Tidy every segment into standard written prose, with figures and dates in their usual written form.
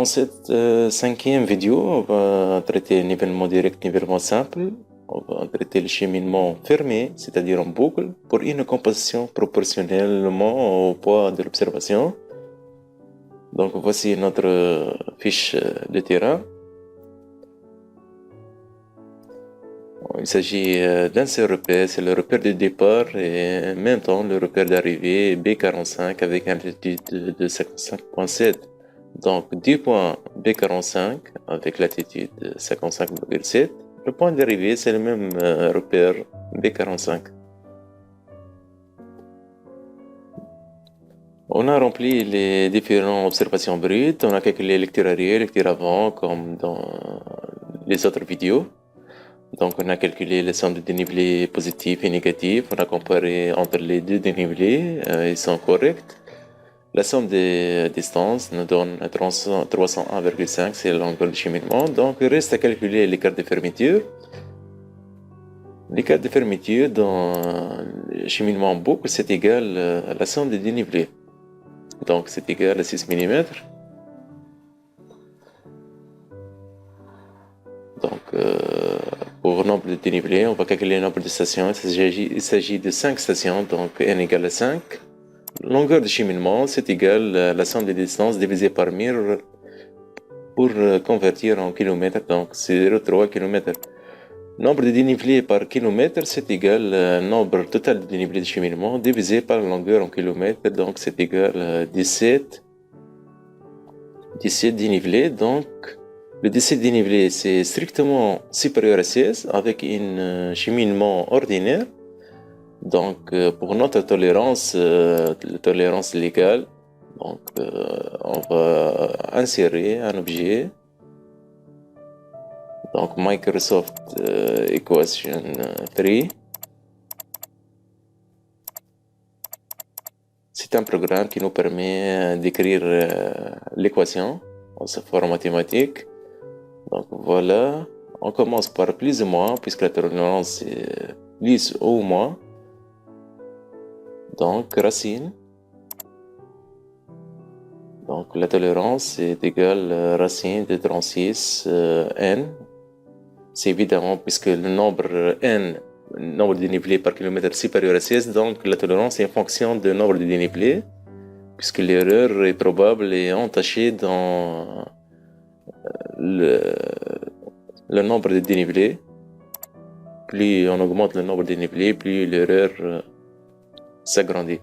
cette cinquième vidéo, on va traiter nivellement direct, nivellement simple. On va traiter le cheminement fermé, c'est-à-dire en boucle, pour une composition proportionnellement au poids de l'observation. Donc voici notre fiche de terrain. Il s'agit d'un seul repère, c'est le repère de départ et en même temps le repère d'arrivée B45 avec une altitude de 55,7. Donc 10 points B45 avec latitude 55,7. Le point d'arrivée, c'est le même repère B45. On a rempli les différentes observations brutes. On a calculé lecture arrière, lecture avant, comme dans les autres vidéos. Donc on a calculé les sommes de dénivelés positifs et négatifs. On a comparé entre les deux dénivelés, ils sont corrects. La somme des distances nous donne 301,5, c'est la longueur du cheminement. Donc il reste à calculer l'écart de fermeture. L'écart de fermeture dans le cheminement en boucle, c'est égal à la somme des dénivelés. Donc c'est égal à 6 mm. Donc pour le nombre de dénivelés, on va calculer le nombre de stations. Il s'agit de 5 stations, donc n égale à 5. Longueur de cheminement, c'est égal à la somme des distances divisée par 1000 pour convertir en kilomètres, donc c'est 0,3 km. Nombre de dénivelés par kilomètre, c'est égal au nombre total de dénivelés de cheminement divisé par la longueur en kilomètres, donc c'est égal à 17 dénivelés. Donc le 17 dénivelés, c'est strictement supérieur à 16 avec un cheminement ordinaire. Donc pour notre tolérance, la tolérance légale, donc on va insérer un objet. Donc Microsoft Equation 3. C'est un programme qui nous permet d'écrire l'équation en sa forme mathématique. Donc voilà, on commence par plus ou moins, puisque la tolérance est plus ou moins. Donc racine. Donc la tolérance est égale à racine de 36 n. C'est évidemment puisque le nombre n, le nombre de dénivelés par kilomètre supérieur à 16, donc la tolérance est en fonction du nombre de dénivelés, puisque l'erreur est probable et entachée dans le nombre de dénivelés. Plus on augmente le nombre de dénivelés, plus l'erreur s'agrandit.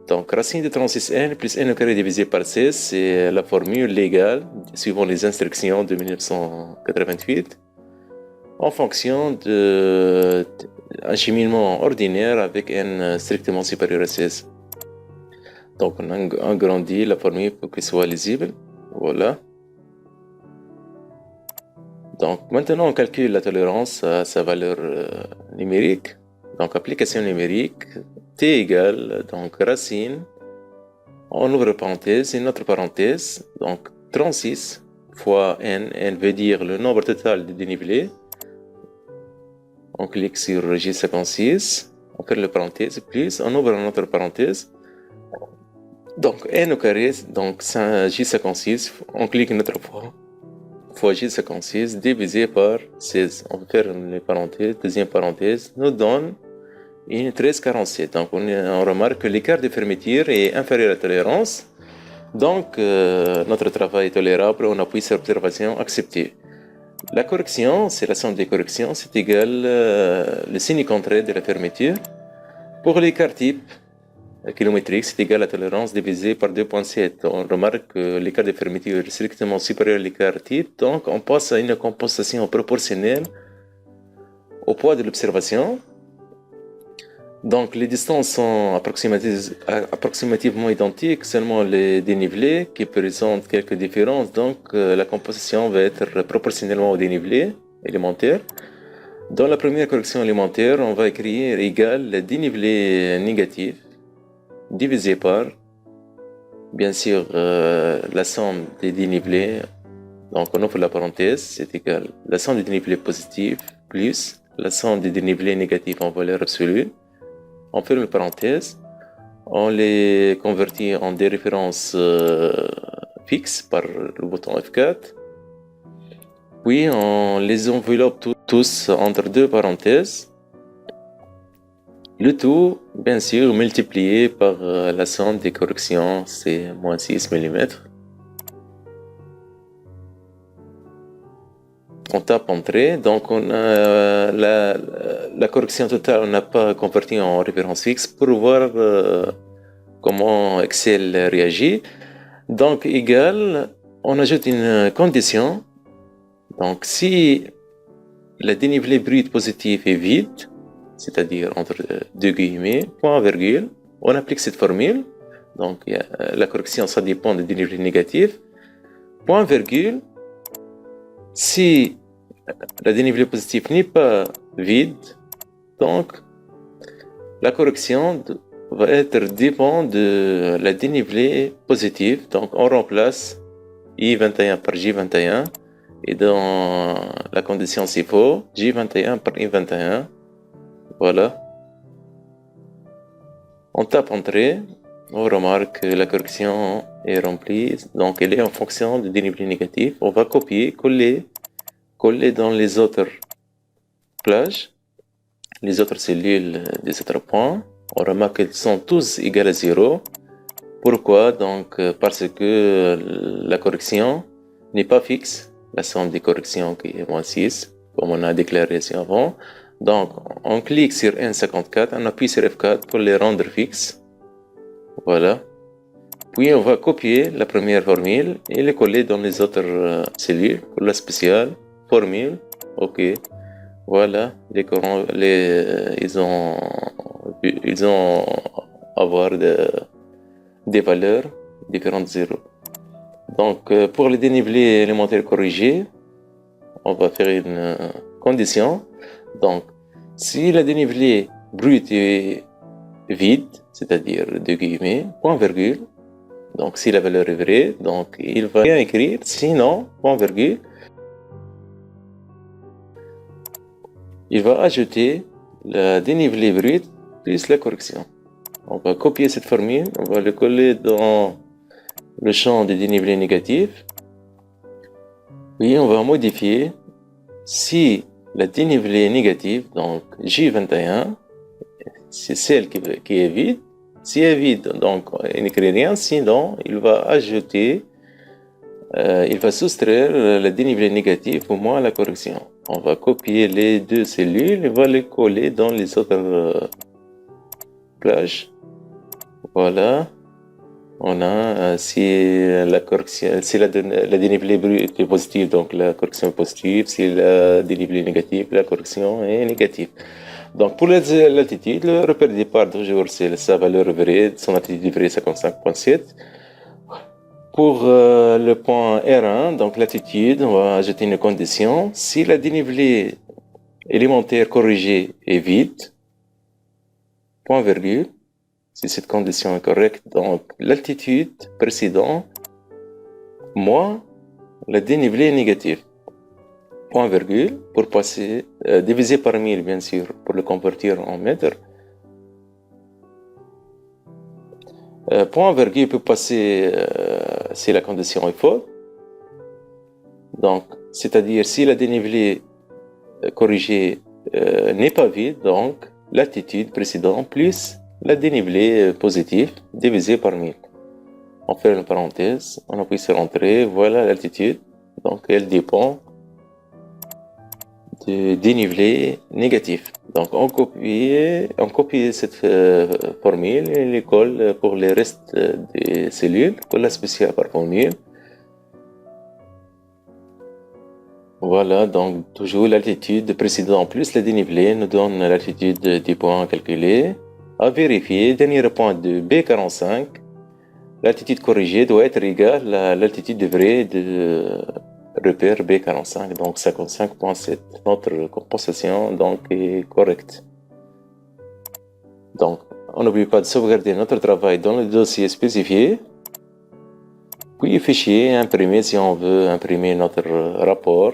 Donc racine de 36n plus n au carré divisé par 16, c'est la formule légale suivant les instructions de 1988. En fonction d'un cheminement ordinaire avec n strictement supérieur à 16. Donc on agrandit la formule pour qu'elle soit lisible. Voilà. Donc maintenant on calcule la tolérance à sa valeur numérique. Donc application numérique, t égale donc racine, on ouvre parenthèse, une autre parenthèse, donc 36 fois n veut dire le nombre total de dénivelés. On clique sur J56, on ferme la parenthèse, plus on ouvre une autre parenthèse. Donc n au carré, donc J56, on clique une autre fois J56 divisé par 16. On ferme les parenthèses, deuxième parenthèse, nous donne une 13,47. Donc on remarque que l'écart de fermeture est inférieur à la tolérance. Donc notre travail est tolérable, on appuie sur l'observation acceptée. La correction, c'est la somme des corrections, c'est égal le signe contraire de la fermeture. Pour l'écart type kilométrique, c'est égal à la tolérance divisée par 2,7. On remarque que l'écart de fermeture est strictement supérieur à l'écart type, donc on passe à une compensation proportionnelle au poids de l'observation. Donc les distances sont approximativement identiques, seulement les dénivelés qui présentent quelques différences. Donc la composition va être proportionnellement au dénivelé élémentaire. Dans la première correction élémentaire, on va écrire égal le dénivelé négatif divisé par, bien sûr, la somme des dénivelés. Donc on ouvre la parenthèse, c'est égal la somme des dénivelés positifs plus la somme des dénivelés négatifs en valeur absolue. On ferme une parenthèse, on les convertit en des références fixe par le bouton F4. Puis on les enveloppe tous entre deux parenthèses. Le tout, bien sûr, multiplié par la somme des corrections, c'est moins 6 mm. On tape Entrée, donc on a la correction totale, on n'a pas converti en référence fixe pour voir comment Excel réagit. Donc égal, on ajoute une condition. Donc si le dénivelé brut positif est vide, c'est-à-dire entre deux guillemets, point virgule, on applique cette formule. Donc la correction, ça dépend du dénivelé négatif. Point virgule, si le dénivelé positif n'est pas vide, donc la correction va être dépend de la dénivelé positif. Donc on remplace I21 par J21 et dans la condition s'il faut, J21 par I21. Voilà. On tape Entrée, on remarque que la correction est remplie, donc elle est en fonction du dénivelé négatif. On va copier, coller dans les autres plages, les autres cellules des autres points. On remarque qu'elles sont tous égales à 0. Pourquoi? Donc parce que la correction n'est pas fixe, la somme des corrections qui est moins 6, comme on a déclaré ici avant. Donc on clique sur N54, on appuie sur F4 pour les rendre fixes. Voilà. Puis on va copier la première formule et les coller dans les autres cellules pour la spéciale. Formule, ok. Voilà, ils ont avoir des valeurs différentes de 0. Donc pour les dénivelés élémentaires corrigés, on va faire une condition. Donc si le dénivelé brut est vide, c'est-à-dire deux guillemets, point virgule, donc si la valeur est vraie, donc il va rien écrire, sinon, point virgule, il va ajouter le dénivelé brut plus la correction. On va copier cette formule, on va le coller dans le champ de dénivelé négatif. Puis on va modifier si le dénivelé négatif, donc J21, c'est celle qui est vide. Si elle est vide, donc il n'écrit rien, sinon il va ajouter, il va soustraire le dénivelé négatif au moins la correction. On va copier les deux cellules et va les coller dans les autres plages. Voilà. On a si la correction, si la dénivelé brut est positif, donc la correction est positive. Si la dénivelé négatif, la correction est négative. Donc pour l'altitude, le repère de départ toujours c'est sa valeur vraie, son altitude vraie 55.7. Pour le point R1, donc l'altitude, on va ajouter une condition. Si la dénivelé élémentaire corrigé est vide, point virgule, si cette condition est correcte, donc l'altitude précédente moins le dénivelé négatif. Point virgule, pour passer, divisé par 1000 bien sûr, pour le convertir en mètres. Point virgule peut passer si la condition est fausse. Donc, c'est-à-dire si la dénivelé corrigée n'est pas vide, donc l'altitude précédente plus la dénivelé positif divisé par 1000. On fait une parenthèse, on appuie sur Entrée, voilà l'altitude. Donc elle dépend du dénivelé négatif. Donc on copie cette formule et les colle pour les restes des cellules, pour la spéciale par formule. Voilà, donc toujours l'altitude précédente plus le dénivelé nous donne l'altitude des points calculés. À vérifier, dernier point de B45, l'altitude corrigée doit être égale à l'altitude vraie de repère B45, donc 55.7. Notre compensation donc est correcte. Donc, on n'oublie pas de sauvegarder notre travail dans le dossier spécifié. Puis fichier, imprimer si on veut imprimer notre rapport.